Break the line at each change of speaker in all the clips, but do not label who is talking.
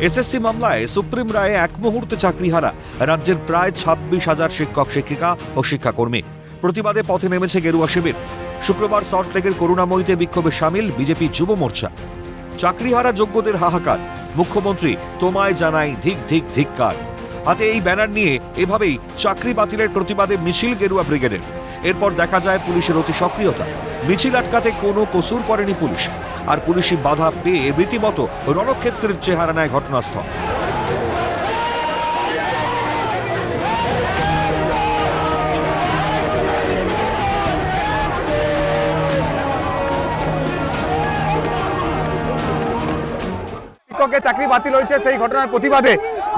SSC মামলায় supreme রায়ে এক মুহূর্তে চাকরিহারা রাজ্যের প্রায় 26,000 শিক্ষক শিক্ষিকা ও শিক্ষাকর্মী। প্রতিবাদে পথে নেমেছে গেরুয়া শিবির। শুক্রবার সল্টলেকের করুণাময়ীতে বিক্ষোভে সামিল বিজেপি যুব মোর্চা। চাকরিহারা যোগ্যদের হাহাকার, মুখ্যমন্ত্রী তোমায় জানাই ধিক ধিক ধিক্কার। হাতে এই ব্যানার নিয়ে এভাবেই চাকরি বাতিলের প্রতিবাদে মিছিল গেরুয়া ব্রিগেডের। এরপর দেখা যায় পুলিশের অতি সক্রিয়তা। মিছিল আটকাতে কোনো কসুর করেনি পুলিশ, আর পুলিশি বাধা পেয়ে রীতিমতো রণক্ষেত্রের চেহারা নেয় ঘটনাস্থল।
শিক্ষকের চাকরি বাতিল হয়েছে, সেই ঘটনার প্রতিবাদে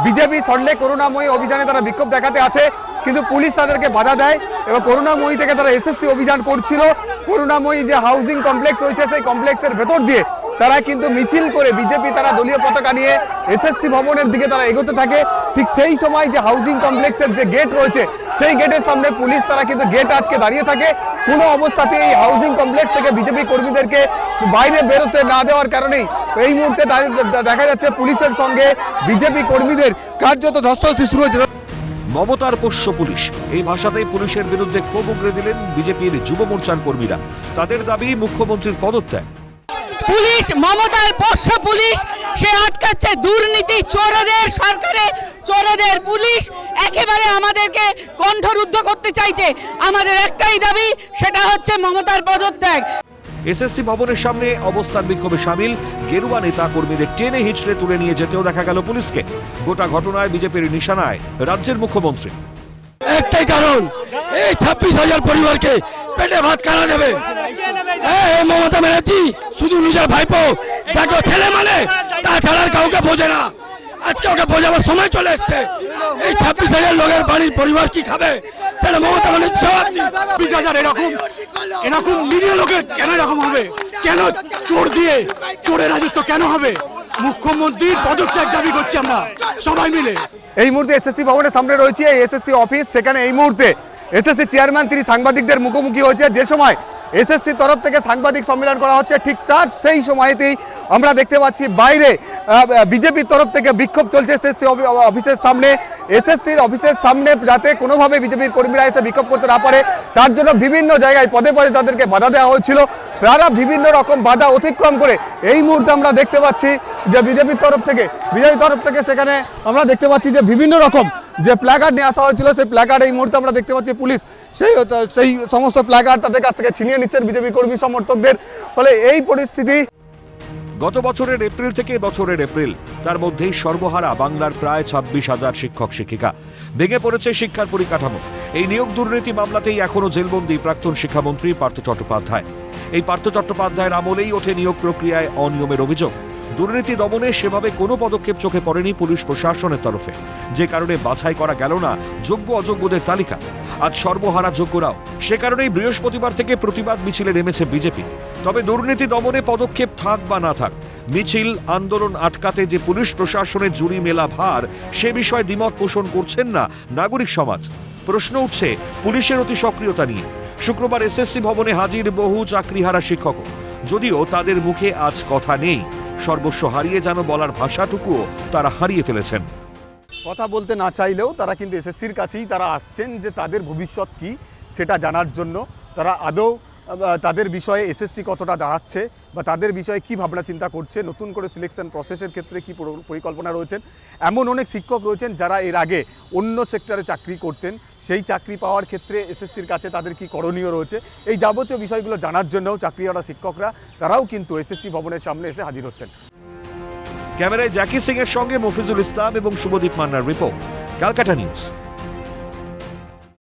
বিজেপি সল্টলেক করুণাময়ী অভিযানে তারা বিক্ষোভ দেখাতে আসে, কিন্তু পুলিশ তাদেরকে বাধা দেয় এবং করুণাময়ী থেকে তারা এসএসসি অভিযান করছিল। করুণাময়ী যে হাউজিং কমপ্লেক্স রয়েছে সেই কমপ্লেক্সের ভেতর দিয়ে তারা কিন্তু মিছিল করে বিজেপি তারা দলীয় পতাকা নিয়ে এসএসসি ভবনের দিকে তারা এগোতে থাকে। ঠিক সেই সময় যে হাউজিং কমপ্লেক্সের যে গেট রয়েছে সেই গেটের সামনে পুলিশ তারা কিন্তু গেট আটকে দাঁড়িয়ে থাকে। কোনো অবস্থাতেই এই হাউজিং কমপ্লেক্স থেকে বিজেপি কর্মীদেরকে বাইরে বেরোতে না দেওয়ার কারণেই এই মুহূর্তে দেখা যাচ্ছে পুলিশের সঙ্গে বিজেপি কর্মীদের কার্যত ধস্তাধস্তি শুরু হয়েছে।
মমতার পোষ্য পুলিশ, এই ভাষাতেই পুলিশের বিরুদ্ধে ক্ষোভ উগরে দিলেন বিজেপির যুব মোর্চার কর্মীরা। তাদের দাবি মুখ্যমন্ত্রীর পদত্যাগ।
পুলিশ মমতার পোষ্য পুলিশ, সে আটকাচ্ছে দুর্নীতি চোরদের, সরকারে চোরদের পুলিশ একেবারে আমাদেরকে কণ্ঠরুদ্ধ করতে চাইছে। আমাদের একটাই দাবি, সেটা হচ্ছে মমতার পদত্যাগ।
এসএসসি ভবনের সামনে অবস্থান বিক্ষোভে সামিল গেরুয়া নেতা কর্মীদের টেনে হিঁচড়ে তুলে নিয়ে যেতেও দেখা গেল পুলিশকে। গোটা ঘটনায় বিজেপির নিশানায় রাজ্যের মুখ্যমন্ত্রী।
একটাই কারণ, এই 26,000 পরিবারকে পেটে ভাত কারা দেবে? মমতা ব্যানার্জি শুধু নিজের ভাইপো যাকে ছেলে মানে তাছাড়া কাউকে বোঝে না। আজকে ওকে বোঝাবার সময় চলে এসছে। এই 26,000 লোকের বাড়ির পরিবার কি খাবে সেটা মমতা ব্যানার্জি জবাব দিন।
26,000 এরকম নিরীহ লোকের কেন এরকম হবে? কেন চোর দিয়ে চোরের রাজত্ব কেন হবে? মুখ্যমন্ত্রীর পদত্যাগ দাবি করছি আমরা সবাই মিলে।
এই মুহূর্তে এসএসসি ভবনের সামনে রয়েছে এই এসএসসি অফিস। সেখানে এই মুহূর্তে এসএসসি চেয়ারম্যান তিনি সাংবাদিকদের মুখোমুখি হয়েছে। যে সময় এসএসসির তরফ থেকে সাংবাদিক সম্মেলন করা হচ্ছে ঠিক তার সেই সময়তেই আমরা দেখতে পাচ্ছি বাইরে বিজেপির তরফ থেকে বিক্ষোভ চলছে এসএসসি অফিসের সামনে। এসএসসির অফিসের সামনে যাতে কোনোভাবে বিজেপির কর্মীরা এসে বিক্ষোভ করতে না পারে তার জন্য বিভিন্ন জায়গায় পদে পদে তাদেরকে বাধা দেওয়া হয়েছিল। তারা বিভিন্ন রকম বাধা অতিক্রম করে এই মুহূর্তে আমরা দেখতে পাচ্ছি যে বিজেপির তরফ থেকে সেখানে আমরা দেখতে পাচ্ছি যে বিভিন্ন রকম যে প্ল্যাকার্ড নিয়ে আসা হয়েছিল সেই প্ল্যাকার্ড এই মুহূর্তে আমরা দেখতে পাচ্ছি পুলিশ সেই সমস্ত প্ল্যাকার্ড তাদের কাছ থেকে ছিনিয়ে নিচ্ছেন বিজেপি কর্মী সমর্থকদের। ফলে এই পরিস্থিতি
গত বছরের এপ্রিল থেকে বছরের এপ্রিল, তার মধ্যেই সর্বহারা বাংলার প্রায় 26,000 শিক্ষক শিক্ষিকা। ভেঙে পড়েছে শিক্ষার পরিকাঠামো। এই নিয়োগ দুর্নীতি মামলাতেই এখনো জেলবন্দী প্রাক্তন শিক্ষামন্ত্রী পার্থ চট্টোপাধ্যায়। এই পার্থ চট্টোপাধ্যায়ের আমলেই ওঠে নিয়োগ প্রক্রিয়ায় অনিয়মের অভিযোগ। দুর্নীতি দমনে সেভাবে কোনো পদক্ষেপ চোখে পড়েনি পুলিশ প্রশাসনের তরফে, যে কারণে বাছাই করা গেল না যোগ্য অযোগ্যদের তালিকা। আজ সর্বহারা যোগ্যরাও। সে কারণেই বৃহস্পতিবার থেকে প্রতিবাদ মিছিলে নেমেছে বিজেপি। তবে দুর্নীতি দমনে পদক্ষেপ থাক বা না থাক, মিছিল আন্দোলন আটকাতে যে পুলিশ প্রশাসনের জুরি মেলা ভার, সে বিষয়ে দ্বিমত পোষণ করছেন না নাগরিক সমাজ। প্রশ্ন উঠছে পুলিশের অতি সক্রিয়তা নিয়ে। শুক্রবার এসএসসি ভবনে হাজির বহু চাকরিহারা শিক্ষক, যদিও তাদের মুখে আজ কথা নেই। সর্বস্ব হারিয়ে যেন বলার ভাষাটুকুও তারা হারিয়ে ফেলেছেন।
কথা বলতে না চাইলেও তারা কিন্তু এসএসসির কাছেই তারা আসছেন যে তাদের ভবিষ্যৎ কি সেটা জানার জন্য। তারা আদৌ তাদের বিষয়ে এসএসসি কতটা দাঁড়াচ্ছে বা তাদের বিষয়ে কি ভাবনা চিন্তা করছে, নতুন করে সিলেকশন প্রসেসের ক্ষেত্রে কি পরিকল্পনা রয়েছেন। এমন অনেক শিক্ষক রয়েছেন যারা এর আগে অন্য সেক্টরে চাকরি করতেন, সেই চাকরি পাওয়ার ক্ষেত্রে এসএসসির কাছে তাদের কি করণীয় রয়েছে, এই যাবতীয় বিষয়গুলো জানার জন্যও চাকরিহারা শিক্ষকরা তারাও কিন্তু এসএসসি ভবনের সামনে এসে হাজির হচ্ছেন।
ক্যামেরায় জ্যাকি সিং এর সঙ্গে মফিজুল ইসলাম এবং শুভদীপ মান্নার রিপোর্ট, ক্যালকাটা নিউজ।